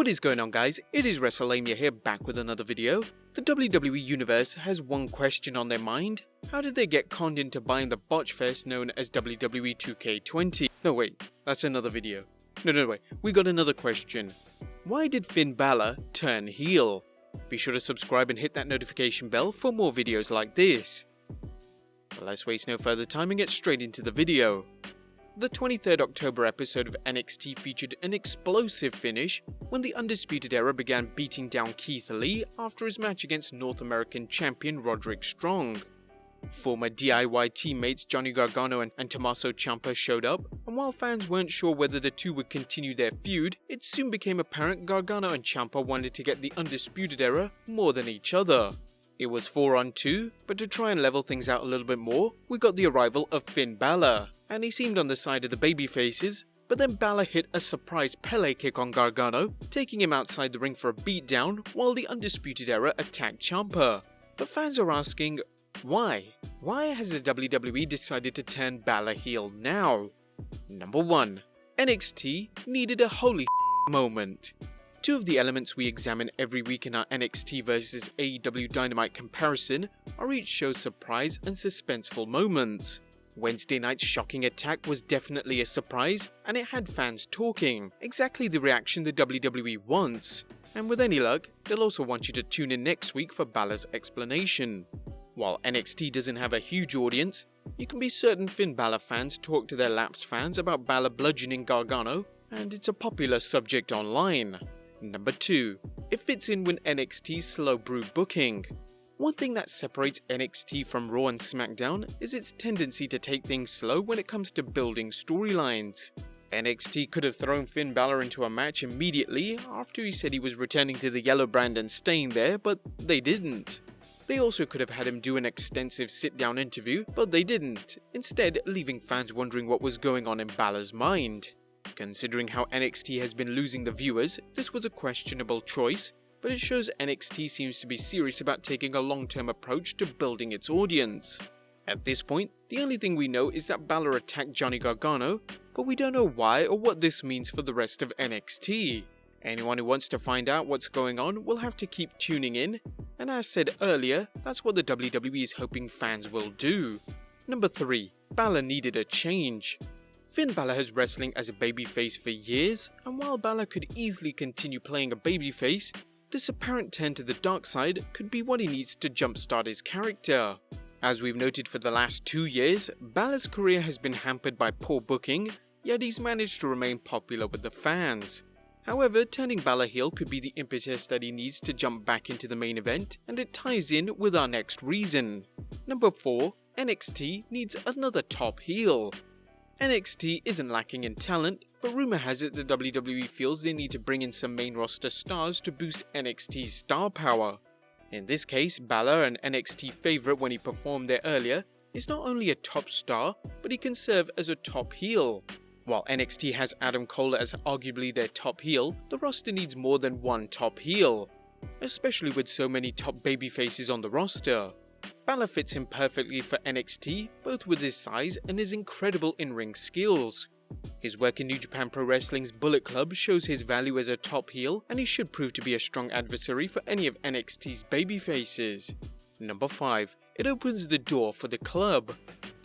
What is going on, guys? It is Wrestlelamia here, back with another video. The WWE Universe has one question on their mind. How did they get conned into buying the botch fest known as WWE 2K20? No wait, that's another video. No wait, we got another question. Why did Finn Balor turn heel? Be sure to subscribe and hit that notification bell for more videos like this. But let's waste no further time and get straight into the video. The 23rd October episode of NXT featured an explosive finish when the Undisputed Era began beating down Keith Lee after his match against North American champion Roderick Strong. Former DIY teammates Johnny Gargano and Tommaso Ciampa showed up, and while fans weren't sure whether the two would continue their feud, it soon became apparent Gargano and Ciampa wanted to get the Undisputed Era more than each other. It was 4-on-2, but to try and level things out a little bit more, we got the arrival of Finn Balor, and he seemed on the side of the babyfaces, but then Balor hit a surprise Pele kick on Gargano, taking him outside the ring for a beatdown while the Undisputed Era attacked Ciampa. But fans are asking, why? Why has the WWE decided to turn Balor heel now? Number 1. NXT needed a holy moment. Two of the elements we examine every week in our NXT vs AEW Dynamite comparison are each show's surprise and suspenseful moments. Wednesday night's shocking attack was definitely a surprise, and it had fans talking, exactly the reaction the WWE wants. And with any luck, they'll also want you to tune in next week for Balor's explanation. While NXT doesn't have a huge audience, you can be certain Finn Balor fans talk to their lapsed fans about Balor bludgeoning Gargano, and it's a popular subject online. Number 2. It fits in with NXT's slow BREW booking. One thing that separates NXT from Raw and SmackDown is its tendency to take things slow when it comes to building storylines. NXT could have thrown Finn Balor into a match immediately after he said he was returning to the yellow brand and staying there, but they didn't. They also could have had him do an extensive sit-down interview, but they didn't, instead leaving fans wondering what was going on in Balor's mind. Considering how NXT has been losing the viewers, this was a questionable choice, but it shows NXT seems to be serious about taking a long-term approach to building its audience. At this point, the only thing we know is that Balor attacked Johnny Gargano, but we don't know why or what this means for the rest of NXT. Anyone who wants to find out what's going on will have to keep tuning in, and as said earlier, that's what the WWE is hoping fans will do. Number 3. Balor needed a change. Finn Balor has wrestling as a babyface for years, and while Balor could easily continue playing a babyface, this apparent turn to the dark side could be what he needs to jumpstart his character. As we've noted for the last 2 years, Balor's career has been hampered by poor booking, yet he's managed to remain popular with the fans. However, turning Balor heel could be the impetus that he needs to jump back into the main event, and it ties in with our next reason. Number 4. NXT needs another top heel. NXT isn't lacking in talent, but rumour has it the WWE feels they need to bring in some main roster stars to boost NXT's star power. In this case, Balor, an NXT favourite when he performed there earlier, is not only a top star, but he can serve as a top heel. While NXT has Adam Cole as arguably their top heel, the roster needs more than one top heel, especially with so many top babyfaces on the roster. Balor fits in perfectly for NXT, both with his size and his incredible in-ring skills. His work in New Japan Pro Wrestling's Bullet Club shows his value as a top heel, and he should prove to be a strong adversary for any of NXT's babyfaces. Number 5. It opens the door for the club.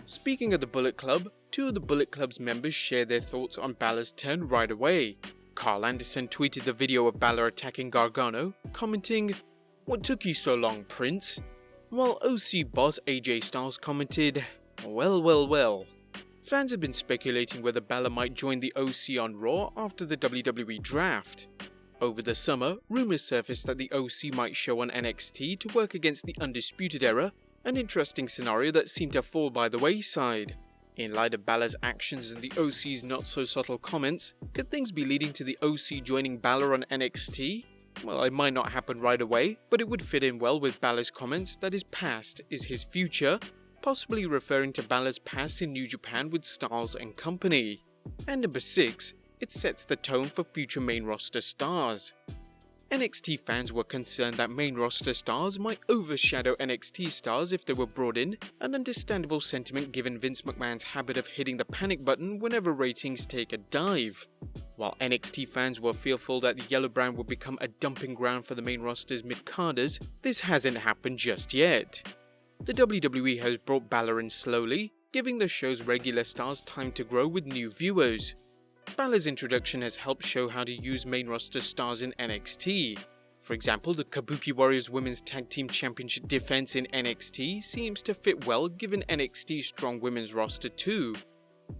Speaking of the Bullet Club, 2 of the Bullet Club's members share their thoughts on Balor's turn right away. Carl Anderson tweeted the video of Balor attacking Gargano, commenting, "What took you so long, Prince?" While OC boss AJ Styles commented, well. Fans have been speculating whether Balor might join the OC on Raw after the WWE draft. Over the summer, rumours surfaced that the OC might show on NXT to work against the Undisputed Era, an interesting scenario that seemed to fall by the wayside. In light of Balor's actions and the OC's not-so-subtle comments, could things be leading to the OC joining Balor on NXT? Well, it might not happen right away, but it would fit in well with Balor's comments that his past is his future, possibly referring to Balor's past in New Japan with Styles and company. And number 6, it sets the tone for future main roster stars. NXT fans were concerned that main roster stars might overshadow NXT stars if they were brought in, an understandable sentiment given Vince McMahon's habit of hitting the panic button whenever ratings take a dive. While NXT fans were fearful that the yellow brand would become a dumping ground for the main roster's mid-carders, this hasn't happened just yet. The WWE has brought Balor in slowly, giving the show's regular stars time to grow with new viewers. Balor's introduction has helped show how to use main roster stars in NXT. For example, the Kabuki Warriors Women's Tag Team Championship defense in NXT seems to fit well given NXT's strong women's roster too.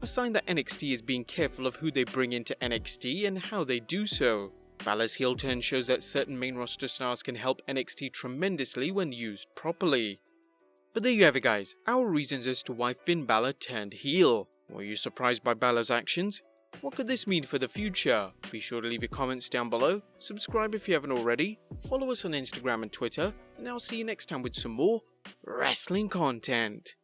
A sign that NXT is being careful of who they bring into NXT and how they do so. Balor's heel turn shows that certain main roster stars can help NXT tremendously when used properly. But there you have it guys, our reasons as to why Finn Balor turned heel. Were you surprised by Balor's actions? What could this mean for the future? Be sure to leave your comments down below, subscribe if you haven't already, follow us on Instagram and Twitter, and I'll see you next time with some more wrestling content.